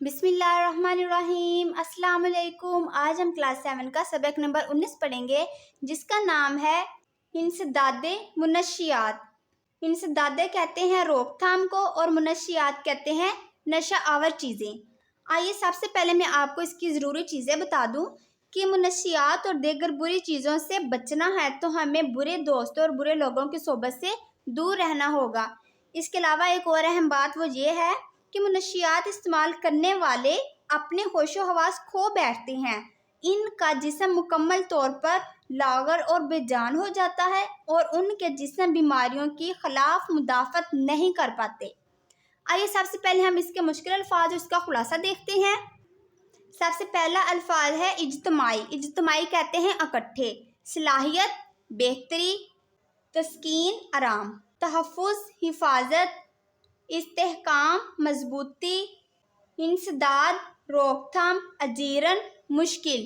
بسم اللہ الرحمن الرحیم۔ السلام علیکم۔ آج ہم کلاس 7 کا سبق نمبر 19 پڑھیں گے، جس کا نام ہے انسداد منشیات۔ انسداد کہتے ہیں روک تھام کو، اور منشیات کہتے ہیں نشہ آور چیزیں۔ آئیے سب سے پہلے میں آپ کو اس کی ضروری چیزیں بتا دوں کہ منشیات اور دیگر بری چیزوں سے بچنا ہے تو ہمیں برے دوستوں اور برے لوگوں کی صحبت سے دور رہنا ہوگا۔ اس کے علاوہ ایک اور اہم بات وہ یہ ہے کہ منشیات استعمال کرنے والے اپنے ہوش و حواس کھو بیٹھتے ہیں۔ ان کا جسم مکمل طور پر لاغر اور بے جان ہو جاتا ہے، اور ان کے جسم بیماریوں کی خلاف مدافعت نہیں کر پاتے۔ آئیے سب سے پہلے ہم اس کے مشکل الفاظ اور اس کا خلاصہ دیکھتے ہیں۔ سب سے پہلا الفاظ ہے اجتماعی۔ اجتماعی کہتے ہیں اکٹھے، صلاحیت بہتری، تسکین آرام، تحفظ حفاظت، استحکام مضبوطی، انسداد روک تھام، اجیرن مشکل۔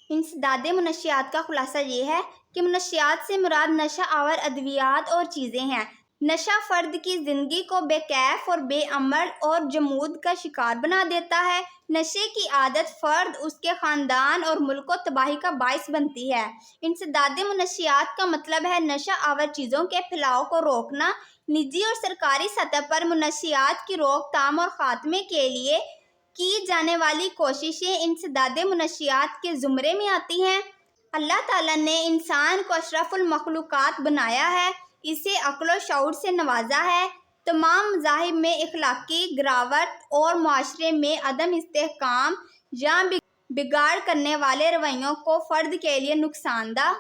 انسداد منشیات کا خلاصہ یہ ہے کہ منشیات سے مراد نشہ آور ادویات اور چیزیں ہیں۔ نشہ فرد کی زندگی کو بے کیف اور بے عمل اور جمود کا شکار بنا دیتا ہے۔ نشے کی عادت فرد، اس کے خاندان اور ملک کو تباہی کا باعث بنتی ہے۔ انسداد منشیات کا مطلب ہے نشہ آور چیزوں کے پھیلاؤ کو روکنا۔ نجی اور سرکاری سطح پر منشیات کی روک تھام اور خاتمے کے لیے کی جانے والی کوششیں انسداد منشیات کے زمرے میں آتی ہیں۔ اللہ تعالیٰ نے انسان کو اشرف المخلوقات بنایا ہے، اسے عقل و شعور سے نوازا ہے۔ تمام مذاہب میں اخلاقی گراوٹ اور معاشرے میں عدم استحکام یا بگاڑ کرنے والے رویوں کو فرد کے لیے نقصان دہ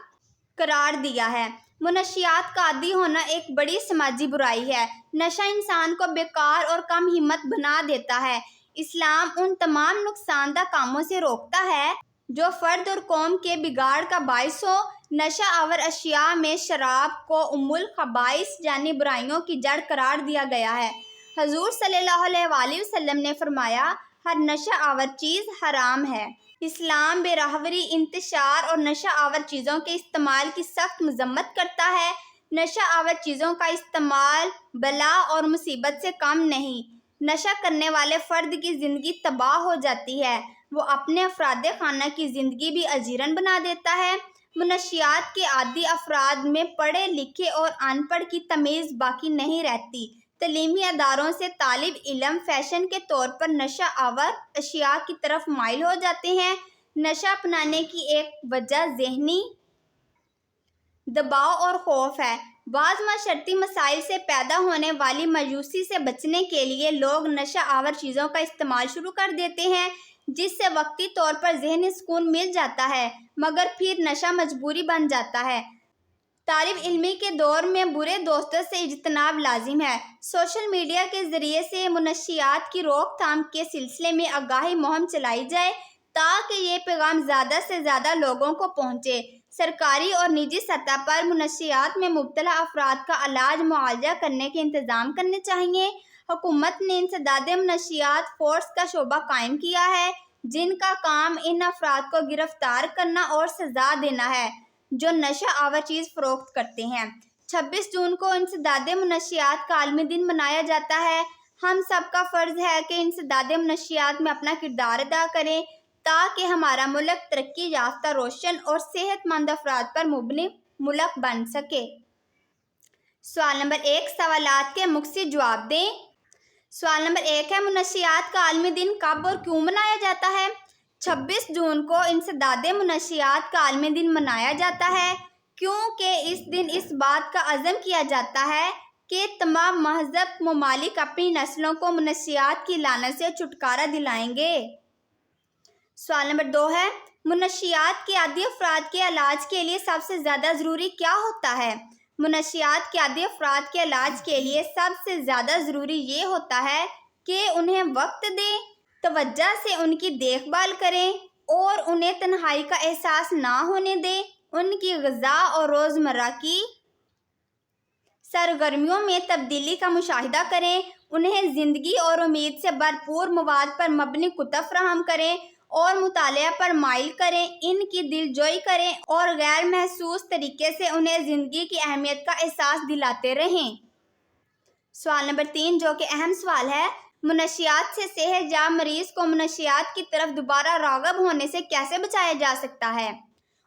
قرار دیا ہے۔ منشیات کا عادی ہونا ایک بڑی سماجی برائی ہے۔ نشہ انسان کو بیکار اور کم ہمت بنا دیتا ہے۔ اسلام ان تمام نقصان دہ کاموں سے روکتا ہے جو فرد اور قوم کے بگاڑ کا باعث ہو۔ نشہ آور اشیاء میں شراب کو ام الخبائث یعنی برائیوں کی جڑ قرار دیا گیا ہے۔ حضور صلی اللہ علیہ وآلہ وسلم نے فرمایا، ہر نشہ آور چیز حرام ہے۔ اسلام بے راہوری، انتشار اور نشہ آور چیزوں کے استعمال کی سخت مذمت کرتا ہے۔ نشہ آور چیزوں کا استعمال بلا اور مصیبت سے کم نہیں۔ نشہ کرنے والے فرد کی زندگی تباہ ہو جاتی ہے، وہ اپنے افراد خانہ کی زندگی بھی اجیرن بنا دیتا ہے۔ منشیات کے عادی افراد میں پڑھے لکھے اور ان پڑھ کی تمیز باقی نہیں رہتی۔ تعلیمی اداروں سے طالب علم فیشن کے طور پر نشہ آور اشیاء کی طرف مائل ہو جاتے ہیں۔ نشہ اپنانے کی ایک وجہ ذہنی دباؤ اور خوف ہے۔ بعض معاشرتی مسائل سے پیدا ہونے والی مایوسی سے بچنے کے لیے لوگ نشہ آور چیزوں کا استعمال شروع کر دیتے ہیں، جس سے وقتی طور پر ذہنی سکون مل جاتا ہے، مگر پھر نشہ مجبوری بن جاتا ہے۔ طالب علمی کے دور میں برے دوستوں سے اجتناب لازم ہے۔ سوشل میڈیا کے ذریعے سے منشیات کی روک تھام کے سلسلے میں آگاہی مہم چلائی جائے تاکہ یہ پیغام زیادہ سے زیادہ لوگوں کو پہنچے۔ سرکاری اور نجی سطح پر منشیات میں مبتلا افراد کا علاج معالجہ کرنے کے انتظام کرنے چاہیے۔ حکومت نے انسداد منشیات فورس کا شعبہ قائم کیا ہے، جن کا کام ان افراد کو گرفتار کرنا اور سزا دینا ہے جو نشہ آور چیز فروخت کرتے ہیں۔ 26 جون کو انسداد منشیات کا عالمی دن منایا جاتا ہے۔ ہم سب کا فرض ہے کہ انسداد منشیات میں اپنا کردار ادا کریں تاکہ ہمارا ملک ترقی یافتہ، روشن اور صحت مند افراد پر مبنی ملک بن سکے۔ سوال نمبر 1، سوالات کے مختصر جواب دیں۔ سوال نمبر 1 ہے، منشیات کا عالمی دن کب اور کیوں منایا جاتا ہے؟ 26 جون کو انسداد منشیات کا عالمی دن منایا جاتا ہے کیونکہ اس دن اس بات کا عزم کیا جاتا ہے کہ تمام مہذب ممالک اپنی نسلوں کو منشیات کی لعنت سے چھٹکارا دلائیں گے۔ سوال نمبر 2 ہے، منشیات کے عادی افراد کے علاج کے لیے سب سے زیادہ ضروری کیا ہوتا ہے؟ منشیات کے عادی افراد کے علاج کے لیے سب سے زیادہ ضروری یہ ہوتا ہے کہ انہیں وقت دیں، توجہ سے ان کی دیکھ بھال کریں اور انہیں تنہائی کا احساس نہ ہونے دیں۔ ان کی غذا اور روزمرہ کی سرگرمیوں میں تبدیلی کا مشاہدہ کریں، انہیں زندگی اور امید سے بھرپور مواد پر مبنی کتب فراہم کریں اور مطالعہ پر مائل کریں، ان کی دلجوئی کریں اور غیر محسوس طریقے سے انہیں زندگی کی اہمیت کا احساس دلاتے رہیں۔ سوال نمبر 3 جو کہ اہم سوال ہے، منشیات سے صحت یاب مریض کو منشیات کی طرف دوبارہ راغب ہونے سے کیسے بچایا جا سکتا ہے؟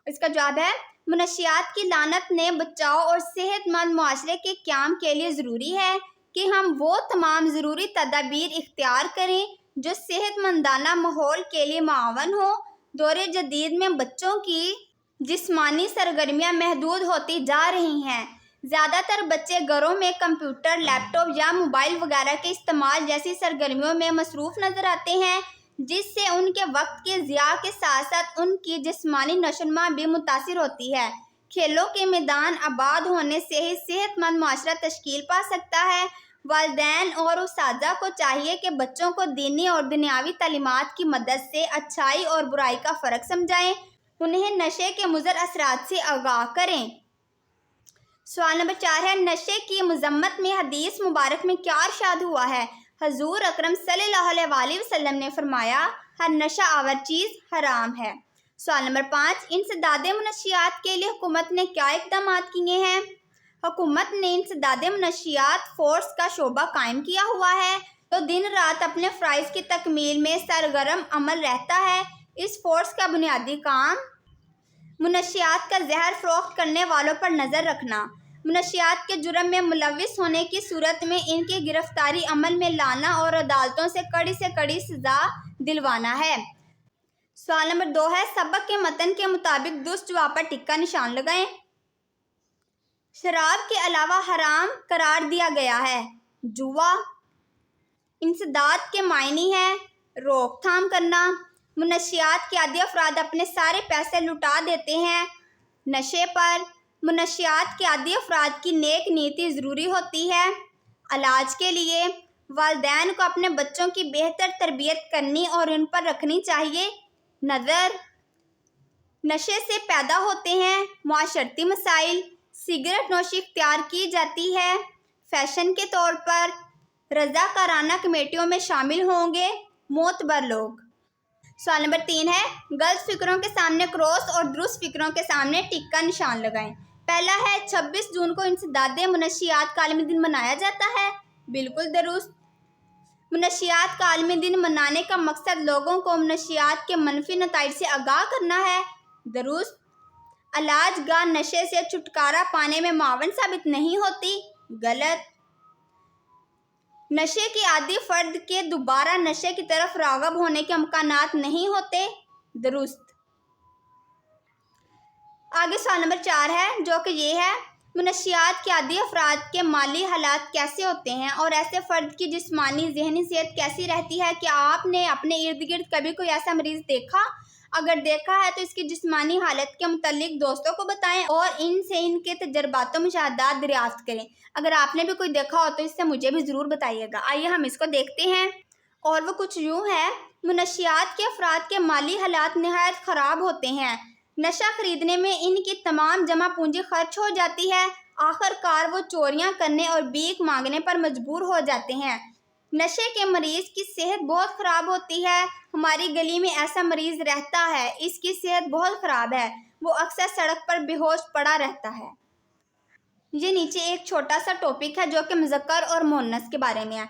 اس کا جواب ہے منشیات کی لعنت نے بچاؤ اور صحت مند معاشرے کے قیام کے لیے ضروری ہے کہ ہم وہ تمام ضروری تدابیر اختیار کریں جو صحت مندانہ ماحول کے لیے معاون ہوں۔ دور جدید میں بچوں کی جسمانی سرگرمیاں محدود ہوتی جا رہی ہیں۔ زیادہ تر بچے گھروں میں کمپیوٹر، لیپ ٹاپ یا موبائل وغیرہ کے استعمال جیسی سرگرمیوں میں مصروف نظر آتے ہیں، جس سے ان کے وقت کے ضیاع کے ساتھ ساتھ ان کی جسمانی نشوونما بھی متاثر ہوتی ہے۔ کھیلوں کے میدان آباد ہونے سے ہی صحت مند معاشرہ تشکیل پا سکتا ہے۔ والدین اور اساتذہ کو چاہیے کہ بچوں کو دینی اور دنیاوی تعلیمات کی مدد سے اچھائی اور برائی کا فرق سمجھائیں، انہیں نشے کے مضر اثرات سے آگاہ کریں۔ سوال نمبر 4 ہے، نشے کی مذمت میں حدیث مبارک میں کیا ارشاد ہوا ہے؟ حضور اکرم صلی اللہ علیہ وآلہ وسلم نے فرمایا، ہر نشہ آور چیز حرام ہے۔ سوال نمبر 5، انسداد منشیات کے لیے حکومت نے کیا اقدامات کیے ہیں؟ حکومت نے انسداد منشیات فورس کا شعبہ قائم کیا ہوا ہے جو دن رات اپنے فرائض کی تکمیل میں سرگرم عمل رہتا ہے۔ اس فورس کا بنیادی کام منشیات کا زہر فروخت کرنے والوں پر نظر رکھنا، منشیات کے جرم میں ملوث ہونے کی صورت میں ان کی گرفتاری عمل میں لانا اور عدالتوں سے کڑی سزا دلوانا ہے۔ سوال نمبر 2 ہے، سبق کے متن کے مطابق درست جواب پر ٹک کا نشان لگائیں۔ شراب کے علاوہ حرام قرار دیا گیا ہے۔ جوا۔ انسداد کے معنی ہے روک تھام کرنا۔ منشیات کے عادی افراد اپنے سارے پیسے لٹا دیتے ہیں نشے پر۔ منشیات کے عادی افراد کی نیک نیتی ضروری ہوتی ہے۔ علاج کے لیے والدین کو اپنے بچوں کی بہتر تربیت کرنی اور ان پر رکھنی چاہیے نظر۔ نشے سے پیدا ہوتے ہیں معاشرتی مسائل۔ سگریٹ نوشی اختیار کی جاتی ہے فیشن کے طور پر۔ رضاکارانہ کمیٹیوں میں شامل ہوں گے معتبر لوگ۔ سوال نمبر 3 ہے، غلط فکروں کے سامنے کراس اور درست فکروں کے سامنے ٹک کا نشان لگائیں۔ پہلا ہے، 26 جون کو انسداد منشیات کا عالمی دن منایا جاتا ہے۔ بالکل درست۔ منشیات کا عالمی دن منانے کا مقصد لوگوں کو منشیات کے منفی نتائج سے آگاہ کرنا ہے۔ درست۔ علاج گاہ نشے سے چھٹکارا پانے میں معاون ثابت نہیں ہوتی۔ غلط۔ نشے کے عادی فرد کے دوبارہ نشے کی طرف راغب ہونے کے امکانات نہیں ہوتے۔ درست۔ آگے سوال نمبر 4 ہے جو کہ یہ ہے، منشیات کے عادی افراد کے مالی حالات کیسے ہوتے ہیں اور ایسے فرد کی جسمانی ذہنی صحت کیسی رہتی ہے؟ کیا آپ نے اپنے ارد گرد کبھی کوئی ایسا مریض دیکھا؟ اگر دیکھا ہے تو اس کی جسمانی حالت کے متعلق دوستوں کو بتائیں اور ان سے ان کے تجربات و مشاہدات دریافت کریں۔ اگر آپ نے بھی کوئی دیکھا ہو تو اس سے مجھے بھی ضرور بتائیے گا۔ آئیے ہم اس کو دیکھتے ہیں، اور وہ کچھ یوں ہے، منشیات کے افراد کے مالی حالات نہایت خراب ہوتے ہیں۔ نشہ خریدنے میں ان کی تمام جمع پونجی خرچ ہو جاتی ہے۔ آخر کار وہ چوریاں کرنے اور بھیک مانگنے پر مجبور ہو جاتے ہیں۔ نشے کے مریض کی صحت بہت خراب ہوتی ہے۔ ہماری گلی میں ایسا مریض رہتا ہے، اس کی صحت بہت خراب ہے، وہ اکثر سڑک پر بے ہوش پڑا رہتا ہے۔ یہ نیچے ایک چھوٹا سا ٹاپک ہے جو کہ مذکر اور مؤنث کے بارے میں ہے۔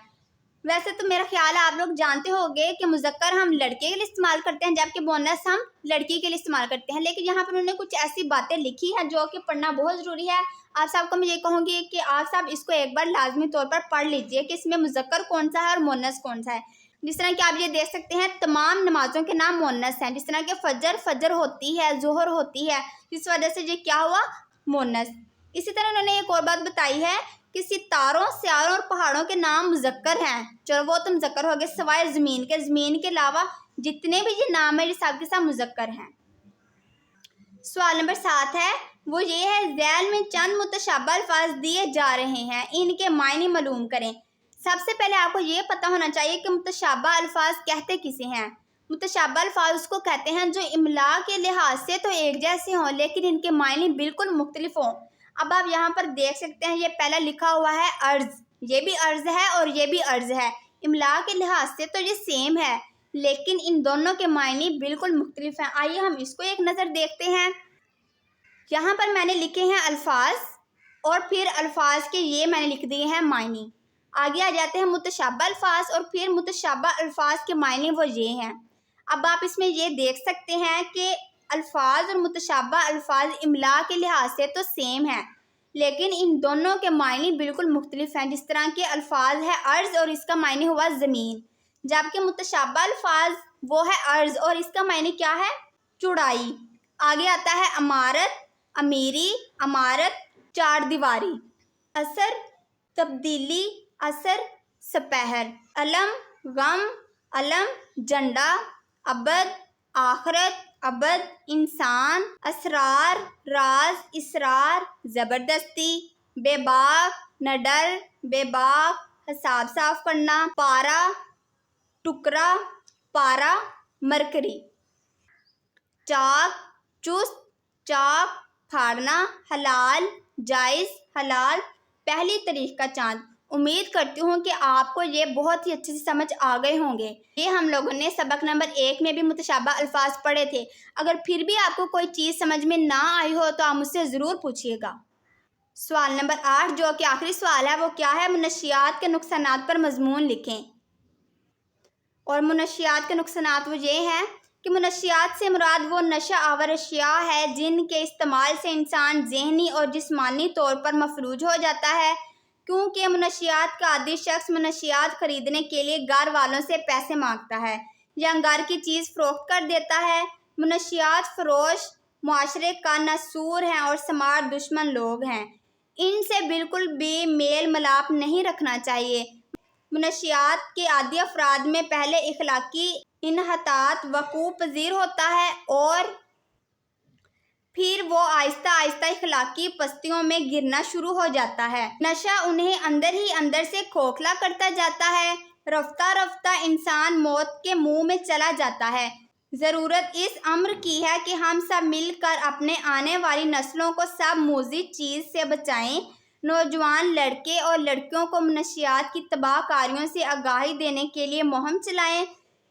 ویسے تو میرا خیال ہے آپ لوگ جانتے ہوں گے کہ مذکر ہم لڑکے کے لیے استعمال کرتے ہیں جبکہ مؤنث ہم لڑکی کے لیے استعمال کرتے ہیں، لیکن یہاں پر انہوں نے کچھ ایسی باتیں لکھی ہیں جو کہ پڑھنا بہت ضروری ہے۔ آپ سب کو میں یہ کہوں گی کہ آپ سب اس کو ایک بار لازمی طور پر پڑھ لیجئے کہ اس میں مذکر کون سا ہے اور مؤنث کون سا ہے۔ جس طرح کہ آپ یہ دیکھ سکتے ہیں تمام نمازوں کے نام مؤنث ہیں، جس طرح کہ فجر ہوتی ہے، ظہر ہوتی ہے، جس وجہ سے یہ کیا ہوا، مؤنث۔ اسی طرح انہوں نے ایک اور بات بتائی ہے کہ ستاروں، سیاروں اور پہاڑوں کے نام مذکر ہیں، چلو وہ تو مذکر ہو گئے سوائے زمین کے علاوہ جتنے بھی یہ نام ہیں یہ سب کے سب مذکر ہیں۔ سوال نمبر 7 ہے، وہ یہ ہے، ذیل میں چند متشابہ الفاظ دیے جا رہے ہیں، ان کے معنی معلوم کریں۔ سب سے پہلے آپ کو یہ پتہ ہونا چاہیے کہ متشابہ الفاظ کہتے کسے ہیں۔ متشابہ الفاظ اس کو کہتے ہیں جو املا کے لحاظ سے تو ایک جیسے ہوں لیکن ان کے معنی بالکل مختلف ہوں۔ اب آپ یہاں پر دیکھ سکتے ہیں یہ پہلا لکھا ہوا ہے ارض، یہ بھی ارض ہے اور یہ بھی ارض ہے۔ املا کے لحاظ سے تو یہ سیم ہے لیکن ان دونوں کے معنی بالکل مختلف ہیں۔ آئیے ہم اس کو ایک نظر دیکھتے ہیں۔ یہاں پر میں نے لکھے ہیں الفاظ اور پھر الفاظ کے یہ میں نے لکھ دیے ہیں معنی۔ آگے آ جاتے ہیں متشابہ الفاظ، اور پھر متشابہ الفاظ کے معنی وہ یہ ہیں۔ اب آپ اس میں یہ دیکھ سکتے ہیں کہ الفاظ اور متشابہ الفاظ املا کے لحاظ سے تو سیم ہیں، لیکن ان دونوں کے معنی بالکل مختلف ہیں۔ جس طرح کے الفاظ ہے ارض اور اس کا معنی ہوا زمین، جبکہ متشابہ الفاظ وہ ہے ارض اور اس کا معنی کیا ہے؟ چوڑائی۔ آگے آتا ہے عمارت، امیری، عمارت، چار دیواری، اثر، تبدیلی، اثر، سپہر، علم، غم، علم، جھنڈا، ابد، آخرت، ابد، انسان، اسرار، راز، اسرار، زبردستی، بے باک، نڈر، بے باک، حساب صاف کرنا، پارا، ٹکرا، پارا، مرکری، چاک، چست، چاک، پھاڑنا، حلال، جائز، حلال، پہلی تاریخ کا چاند۔ امید کرتی ہوں کہ آپ کو یہ بہت ہی اچھے سے سمجھ آ گئے ہوں گے۔ یہ ہم لوگوں نے سبق نمبر 1 میں بھی متشابہ الفاظ پڑھے تھے۔ اگر پھر بھی آپ کو کوئی چیز سمجھ میں نہ آئی ہو تو آپ مجھ سے ضرور پوچھیے گا۔ سوال نمبر 8 جو کہ آخری سوال ہے وہ کیا ہے؟ منشیات کے نقصانات پر مضمون لکھیں۔ اور منشیات کے نقصانات وہ یہ ہیں کہ منشیات سے مراد وہ نشہ آور اشیاء ہے جن کے استعمال سے انسان ذہنی اور جسمانی طور پر مفلوج ہو جاتا ہے، کیونکہ منشیات کا عادی شخص منشیات خریدنے کے لیے گھر والوں سے پیسے مانگتا ہے یا گھر کی چیز فروخت کر دیتا ہے۔ منشیات فروش معاشرے کا ناسور ہیں اور سماج دشمن لوگ ہیں، ان سے بالکل بھی میل ملاپ نہیں رکھنا چاہیے۔ منشیات کے عادی افراد میں پہلے اخلاقی انحطاط وقوع پذیر ہوتا ہے اور پھر وہ آہستہ آہستہ اخلاقی پستیوں میں گرنا شروع ہو جاتا ہے۔ نشہ انہیں اندر ہی اندر سے کھوکھلا کرتا جاتا ہے، رفتہ رفتہ انسان موت کے منہ میں چلا جاتا ہے۔ ضرورت اس امر کی ہے کہ ہم سب مل کر اپنے آنے والی نسلوں کو سب مضر چیز سے بچائیں۔ نوجوان لڑکے اور لڑکیوں کو منشیات کی تباہ کاریوں سے آگاہی دینے کے لیے مہم چلائیں۔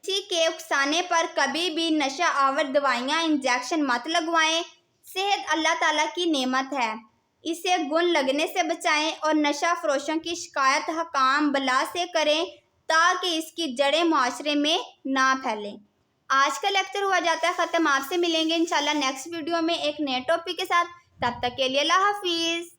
کسی کے اکسانے پر کبھی بھی نشہ آور دوائیاں انجیکشن مت لگوائیں۔ صحت اللہ تعالیٰ کی نعمت ہے، اسے گن لگنے سے بچائیں اور نشہ فروشوں کی شکایت حکام بلا سے کریں تاکہ اس کی جڑیں معاشرے میں نہ پھیلیں۔ آج کا لیکچر ہوا جاتا ہے ختم۔ آپ سے ملیں گے انشاءاللہ نیکسٹ ویڈیو میں ایک نئے ٹاپک کے ساتھ۔ تب تک کے لیے اللہ حافظ۔